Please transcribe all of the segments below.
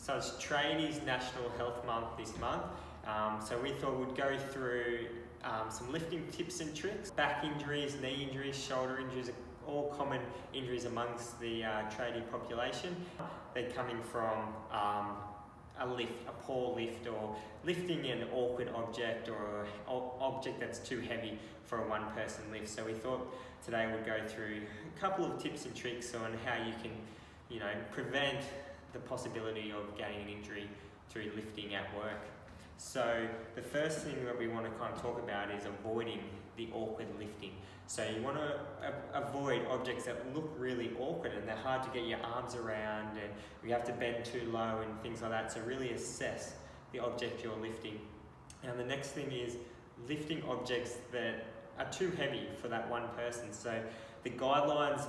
So it's Tradies National Health Month this month. So we thought we'd go through some lifting tips and tricks. Back injuries, knee injuries, shoulder injuries, all common injuries amongst the tradie population. They're coming from a poor lift, or lifting an awkward object, or an object that's too heavy for a one-person lift. So we thought today we'd go through a couple of tips and tricks on how you can, prevent the possibility of getting an injury through lifting at work. So the first thing that we want to kind of talk about is avoiding the awkward lifting. So you want to avoid objects that look really awkward and they're hard to get your arms around, and you have to bend too low and things like that. So really assess the object you're lifting. And the next thing is lifting objects that are too heavy for that one person. So the guidelines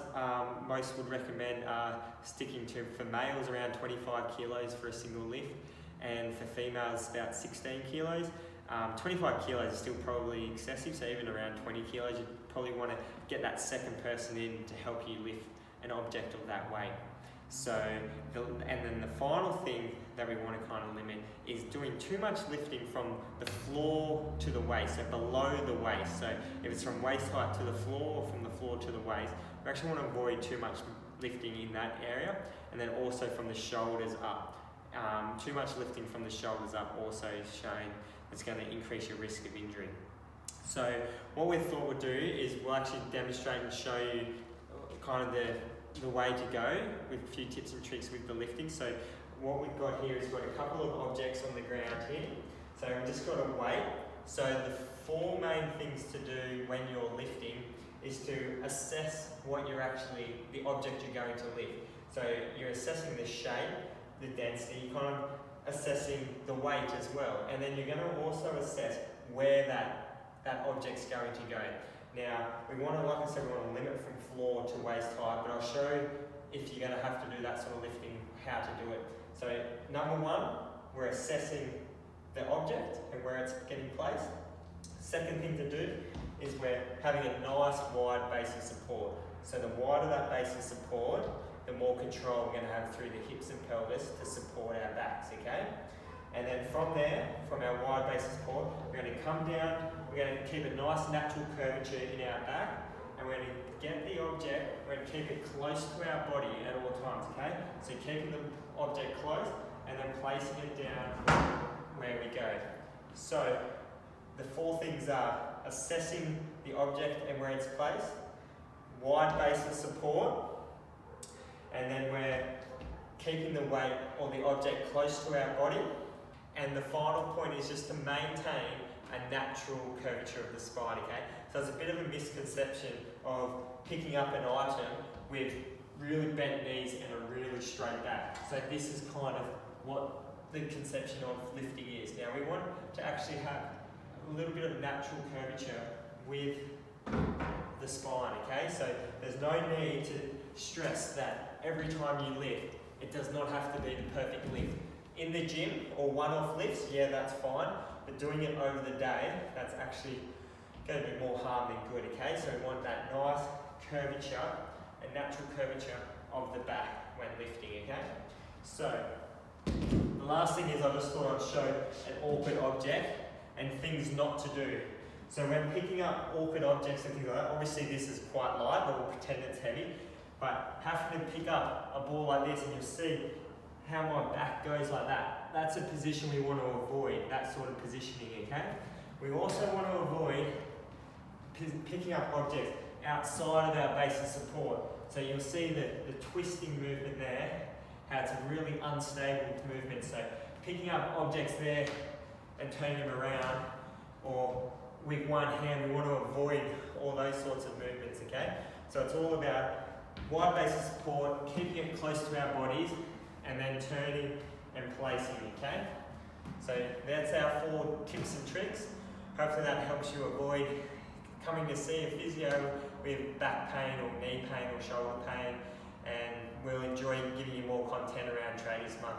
most would recommend are sticking to, for males, around 25 kilos for a single lift, and for females about 16 kilos. 25 kilos is still probably excessive, so even around 20 kilos you probably want to get that second person in to help you lift an object of that weight. So, and then the final thing that we want to kind of limit is doing too much lifting from the floor to the waist, so below the waist. So if it's from waist height to the floor, or from the floor to the waist, we actually want to avoid too much lifting in that area. And then also from the shoulders up. Too much lifting from the shoulders up also is shown it's going to increase your risk of injury. So what we thought we'd do is we'll actually demonstrate and show you kind of the way to go with a few tips and tricks with the lifting. So what we've got here is we've got a couple of objects on the ground here. So we've just got a weight. So the four main things to do when you're lifting is to assess what the object you're going to lift. So you're assessing the shape, the density, kind of assessing the weight as well. And then you're going to also assess where that object's going to go. Now, we want to, like I said, we want to limit from floor to waist height, but I'll show you, if you're going to have to do that sort of lifting, how to do it. So number one, we're assessing the object and where it's getting placed. Second thing to do is we're having a nice wide base of support. So the wider that base of support, the more control we're going to have through the hips and pelvis to support our backs, okay? And then from there, from our wide base of support, we're going to come down, we're going to keep a nice natural curvature in our back, and we're going to get the object, we're going to keep it close to our body at all times, okay? So keeping the object close, and then placing it down where we go. So the four things are assessing the object and where it's placed, wide base of support, and then we're keeping the weight or the object close to our body. And the final point is just to maintain a natural curvature of the spine, okay? So there's a bit of a misconception of picking up an item with really bent knees and a really straight back. So this is kind of what the conception of lifting is. Now we want to actually have a little bit of natural curvature with the spine, okay? So there's no need to stress that every time you lift, it does not have to be the perfect lift. In the gym, or one-off lifts, yeah, that's fine, but doing it over the day, that's actually going to be more harm than good, okay? So we want that nice curvature, a natural curvature of the back when lifting, okay? So the last thing is I just thought I'd show an awkward object and things not to do. So when picking up awkward objects and things like that, obviously this is quite light, but we'll pretend it's heavy. But having to pick up a ball like this, and you'll see how my back goes like that. That's a position we want to avoid, that sort of positioning, okay? We also want to avoid picking up objects outside of our base of support. So you'll see the twisting movement there, how it's a really unstable movement. So picking up objects there and turning them around, or with one hand, we want to avoid all those sorts of movements, okay? So it's all about wide base of support, keeping it close to our bodies, and then turning and placing, okay? So that's our 4 tips and tricks. Hopefully that helps you avoid coming to see a physio with back pain or knee pain or shoulder pain, and we'll enjoy giving you more content around Tradies Month.